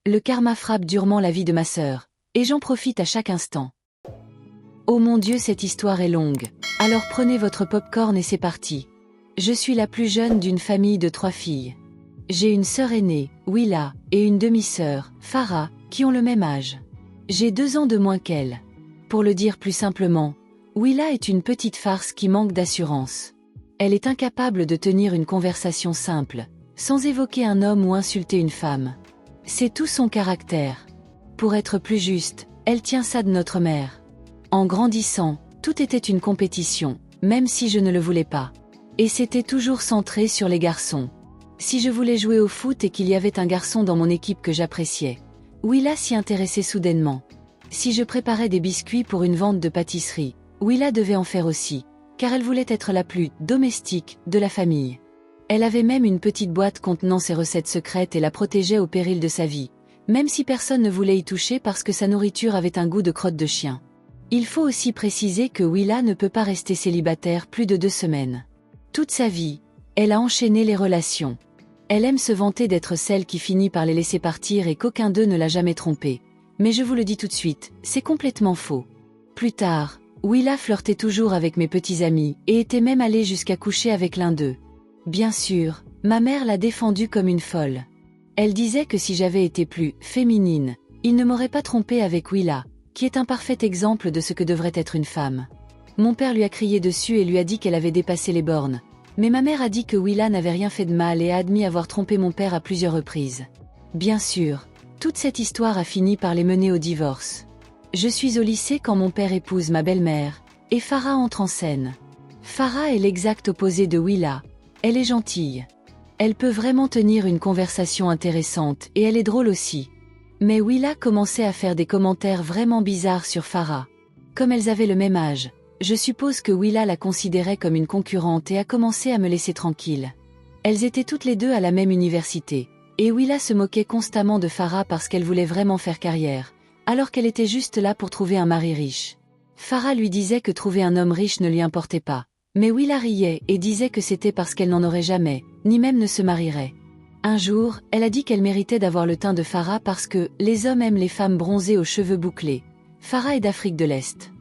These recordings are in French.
Le karma frappe durement la vie de ma sœur, et j'en profite à chaque instant. Oh mon Dieu, cette histoire est longue. Alors prenez votre popcorn et c'est parti. Je suis la plus jeune d'une famille de 3 filles. J'ai une sœur aînée, Willa, et une demi-sœur, Farah, qui ont le même âge. J'ai 2 ans de moins qu'elle. Pour le dire plus simplement, Willa est une petite farce qui manque d'assurance. Elle est incapable de tenir une conversation simple, sans évoquer un homme ou insulter une femme. C'est tout son caractère. Pour être plus juste, elle tient ça de notre mère. En grandissant, tout était une compétition, même si je ne le voulais pas. Et c'était toujours centré sur les garçons. Si je voulais jouer au foot et qu'il y avait un garçon dans mon équipe que j'appréciais, Willa s'y intéressait soudainement. Si je préparais des biscuits pour une vente de pâtisserie, Willa devait en faire aussi, car elle voulait être la plus domestique de la famille. Elle avait même une petite boîte contenant ses recettes secrètes et la protégeait au péril de sa vie, même si personne ne voulait y toucher parce que sa nourriture avait un goût de crotte de chien. Il faut aussi préciser que Willa ne peut pas rester célibataire plus de 2 semaines. Toute sa vie, elle a enchaîné les relations. Elle aime se vanter d'être celle qui finit par les laisser partir et qu'aucun d'eux ne l'a jamais trompée. Mais je vous le dis tout de suite, c'est complètement faux. Plus tard, Willa flirtait toujours avec mes petits amis et était même allée jusqu'à coucher avec l'un d'eux. Bien sûr, ma mère l'a défendue comme une folle. Elle disait que si j'avais été plus féminine, il ne m'aurait pas trompée avec Willa, qui est un parfait exemple de ce que devrait être une femme. Mon père lui a crié dessus et lui a dit qu'elle avait dépassé les bornes. Mais ma mère a dit que Willa n'avait rien fait de mal et a admis avoir trompé mon père à plusieurs reprises. Bien sûr, toute cette histoire a fini par les mener au divorce. Je suis au lycée quand mon père épouse ma belle-mère, et Farah entre en scène. Farah est l'exact opposé de Willa. Elle est gentille. Elle peut vraiment tenir une conversation intéressante et elle est drôle aussi. Mais Willa commençait à faire des commentaires vraiment bizarres sur Farah. Comme elles avaient le même âge, je suppose que Willa la considérait comme une concurrente et a commencé à me laisser tranquille. Elles étaient toutes les deux à la même université, et Willa se moquait constamment de Farah parce qu'elle voulait vraiment faire carrière, alors qu'elle était juste là pour trouver un mari riche. Farah lui disait que trouver un homme riche ne lui importait pas, mais Willa riait et disait que c'était parce qu'elle n'en aurait jamais, ni même ne se marierait. Un jour, elle a dit qu'elle méritait d'avoir le teint de Farah parce que les hommes aiment les femmes bronzées aux cheveux bouclés. Farah est d'Afrique de l'Est.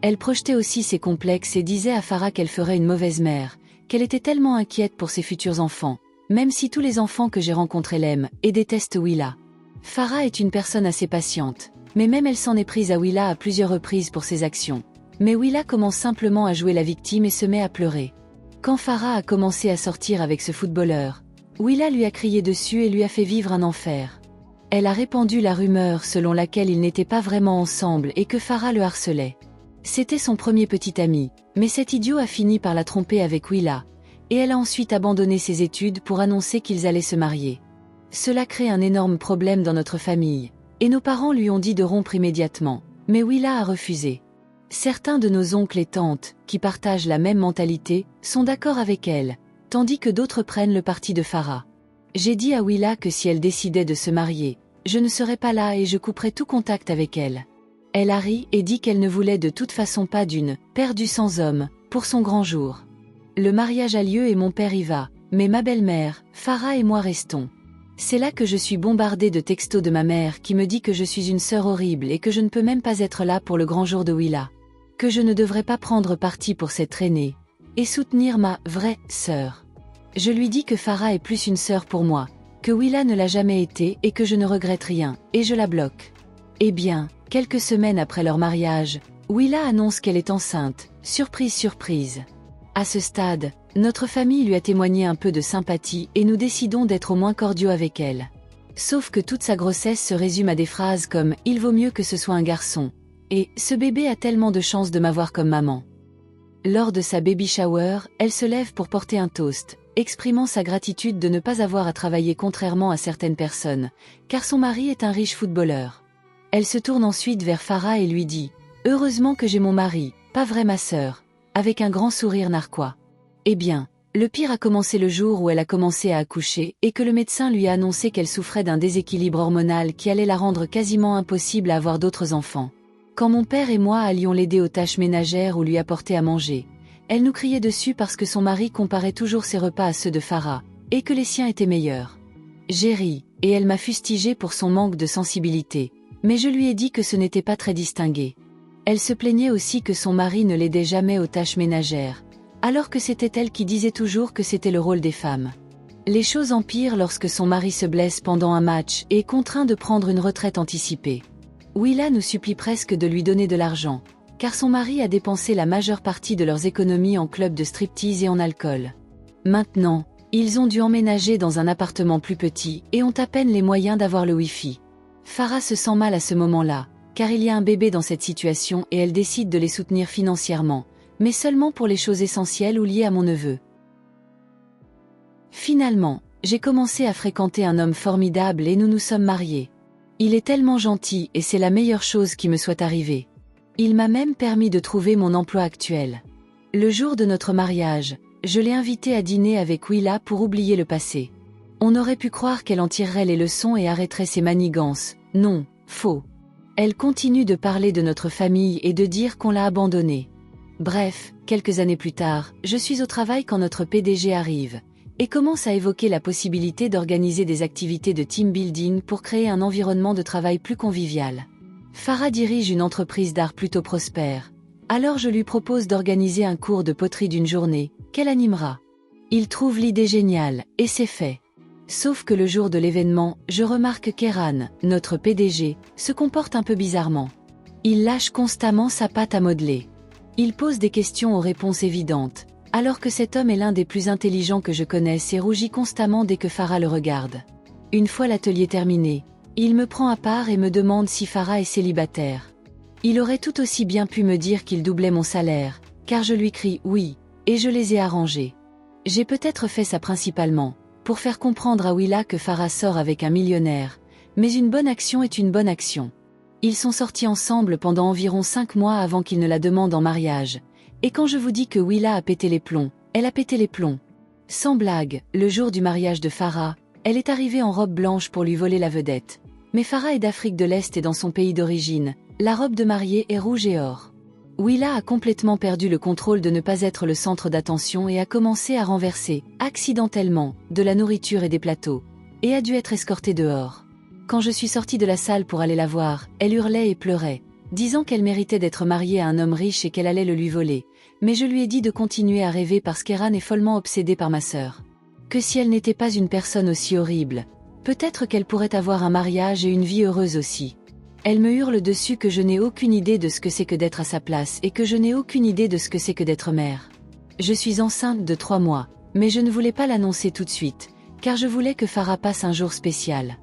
Elle projetait aussi ses complexes et disait à Farah qu'elle ferait une mauvaise mère, qu'elle était tellement inquiète pour ses futurs enfants, même si tous les enfants que j'ai rencontrés l'aiment et détestent Willa. Farah est une personne assez patiente, mais même elle s'en est prise à Willa à plusieurs reprises pour ses actions. Mais Willa commence simplement à jouer la victime et se met à pleurer. Quand Farah a commencé à sortir avec ce footballeur, Willa lui a crié dessus et lui a fait vivre un enfer. Elle a répandu la rumeur selon laquelle ils n'étaient pas vraiment ensemble et que Farah le harcelait. C'était son premier petit ami, mais cet idiot a fini par la tromper avec Willa, et elle a ensuite abandonné ses études pour annoncer qu'ils allaient se marier. Cela crée un énorme problème dans notre famille, et nos parents lui ont dit de rompre immédiatement, mais Willa a refusé. Certains de nos oncles et tantes, qui partagent la même mentalité, sont d'accord avec elle, tandis que d'autres prennent le parti de Farah. J'ai dit à Willa que si elle décidait de se marier, je ne serais pas là et je couperais tout contact avec elle. Elle a ri et dit qu'elle ne voulait de toute façon pas d'une perdue sans homme, pour son grand jour. Le mariage a lieu et mon père y va, mais ma belle-mère, Farah et moi restons. C'est là que je suis bombardée de textos de ma mère qui me dit que je suis une sœur horrible et que je ne peux même pas être là pour le grand jour de Willa. Que je ne devrais pas prendre parti pour cette traînée, et soutenir ma vraie sœur. Je lui dis que Farah est plus une sœur pour moi, que Willa ne l'a jamais été et que je ne regrette rien, et je la bloque. Eh bien, quelques semaines après leur mariage, Willa annonce qu'elle est enceinte, surprise surprise. À ce stade, notre famille lui a témoigné un peu de sympathie et nous décidons d'être au moins cordiaux avec elle. Sauf que toute sa grossesse se résume à des phrases comme « il vaut mieux que ce soit un garçon » et « ce bébé a tellement de chance de m'avoir comme maman ». Lors de sa baby shower, elle se lève pour porter un toast, exprimant sa gratitude de ne pas avoir à travailler contrairement à certaines personnes, car son mari est un riche footballeur. Elle se tourne ensuite vers Farah et lui dit « Heureusement que j'ai mon mari, pas vrai ma sœur », avec un grand sourire narquois. Eh bien, le pire a commencé le jour où elle a commencé à accoucher et que le médecin lui a annoncé qu'elle souffrait d'un déséquilibre hormonal qui allait la rendre quasiment impossible à avoir d'autres enfants. Quand mon père et moi allions l'aider aux tâches ménagères ou lui apporter à manger, elle nous criait dessus parce que son mari comparait toujours ses repas à ceux de Farah, et que les siens étaient meilleurs. J'ai ri, et elle m'a fustigé pour son manque de sensibilité, mais je lui ai dit que ce n'était pas très distingué. Elle se plaignait aussi que son mari ne l'aidait jamais aux tâches ménagères, alors que c'était elle qui disait toujours que c'était le rôle des femmes. Les choses empirent lorsque son mari se blesse pendant un match et est contraint de prendre une retraite anticipée. Willa nous supplie presque de lui donner de l'argent, car son mari a dépensé la majeure partie de leurs économies en club de striptease et en alcool. Maintenant, ils ont dû emménager dans un appartement plus petit et ont à peine les moyens d'avoir le Wi-Fi. Farah se sent mal à ce moment-là, car il y a un bébé dans cette situation et elle décide de les soutenir financièrement, mais seulement pour les choses essentielles ou liées à mon neveu. Finalement, j'ai commencé à fréquenter un homme formidable et nous nous sommes mariés. Il est tellement gentil et c'est la meilleure chose qui me soit arrivée. Il m'a même permis de trouver mon emploi actuel. Le jour de notre mariage, je l'ai invité à dîner avec Willa pour oublier le passé. On aurait pu croire qu'elle en tirerait les leçons et arrêterait ses manigances. Non, faux. Elle continue de parler de notre famille et de dire qu'on l'a abandonnée. Bref, quelques années plus tard, je suis au travail quand notre PDG arrive et commence à évoquer la possibilité d'organiser des activités de team building pour créer un environnement de travail plus convivial. Farah dirige une entreprise d'art plutôt prospère, alors je lui propose d'organiser un cours de poterie d'une journée, qu'elle animera. Il trouve l'idée géniale, et c'est fait. Sauf que le jour de l'événement, je remarque qu'Eran, notre PDG, se comporte un peu bizarrement. Il lâche constamment sa pâte à modeler. Il pose des questions aux réponses évidentes, alors que cet homme est l'un des plus intelligents que je connaisse et rougit constamment dès que Farah le regarde. Une fois l'atelier terminé, il me prend à part et me demande si Farah est célibataire. Il aurait tout aussi bien pu me dire qu'il doublait mon salaire, car je lui crie « oui », et je les ai arrangés. J'ai peut-être fait ça principalement pour faire comprendre à Willa que Farah sort avec un millionnaire, mais une bonne action est une bonne action. Ils sont sortis ensemble pendant environ 5 mois avant qu'il ne la demande en mariage, et quand je vous dis que Willa a pété les plombs, elle a pété les plombs. Sans blague, le jour du mariage de Farah, elle est arrivée en robe blanche pour lui voler la vedette. Mais Farah est d'Afrique de l'Est et dans son pays d'origine, la robe de mariée est rouge et or. Willa a complètement perdu le contrôle de ne pas être le centre d'attention et a commencé à renverser, accidentellement, de la nourriture et des plateaux, et a dû être escortée dehors. Quand je suis sortie de la salle pour aller la voir, elle hurlait et pleurait, disant qu'elle méritait d'être mariée à un homme riche et qu'elle allait le lui voler, mais je lui ai dit de continuer à rêver parce qu'Eran est follement obsédée par ma sœur. Que si elle n'était pas une personne aussi horrible, peut-être qu'elle pourrait avoir un mariage et une vie heureuse aussi. Elle me hurle dessus que je n'ai aucune idée de ce que c'est que d'être à sa place et que je n'ai aucune idée de ce que c'est que d'être mère. Je suis enceinte de 3 mois, mais je ne voulais pas l'annoncer tout de suite, car je voulais que Farah passe un jour spécial.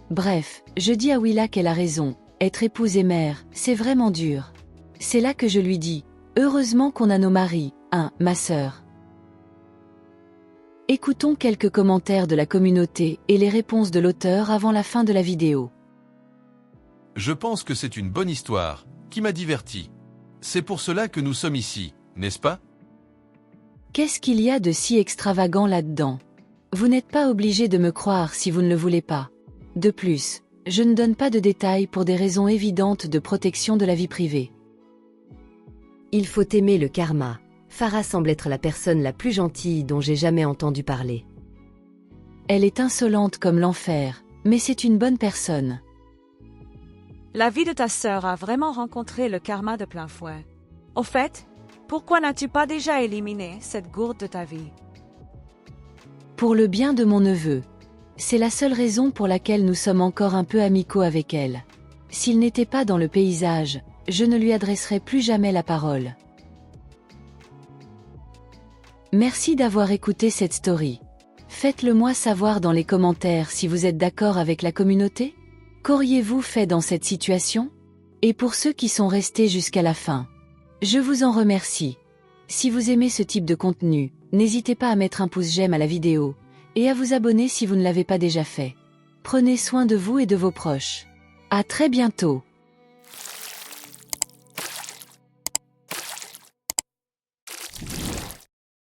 Bref, je dis à Willa qu'elle a raison, être épouse et mère, c'est vraiment dur. C'est là que je lui dis, heureusement qu'on a nos maris, ma sœur. Écoutons quelques commentaires de la communauté et les réponses de l'auteur avant la fin de la vidéo. Je pense que c'est une bonne histoire, qui m'a diverti. C'est pour cela que nous sommes ici, n'est-ce pas? Qu'est-ce qu'il y a de si extravagant là-dedans? Vous n'êtes pas obligé de me croire si vous ne le voulez pas. De plus, je ne donne pas de détails pour des raisons évidentes de protection de la vie privée. Il faut aimer le karma. Farah semble être la personne la plus gentille dont j'ai jamais entendu parler. Elle est insolente comme l'enfer, mais c'est une bonne personne. La vie de ta sœur a vraiment rencontré le karma de plein fouet. Au fait, pourquoi n'as-tu pas déjà éliminé cette gourde de ta vie? Pour le bien de mon neveu. C'est la seule raison pour laquelle nous sommes encore un peu amicaux avec elle. S'il n'était pas dans le paysage, je ne lui adresserai plus jamais la parole. Merci d'avoir écouté cette story. Faites-le moi savoir dans les commentaires si vous êtes d'accord avec la communauté. Qu'auriez-vous fait dans cette situation? Et pour ceux qui sont restés jusqu'à la fin, je vous en remercie. Si vous aimez ce type de contenu, n'hésitez pas à mettre un pouce j'aime à la vidéo, et à vous abonner si vous ne l'avez pas déjà fait. Prenez soin de vous et de vos proches. À très bientôt.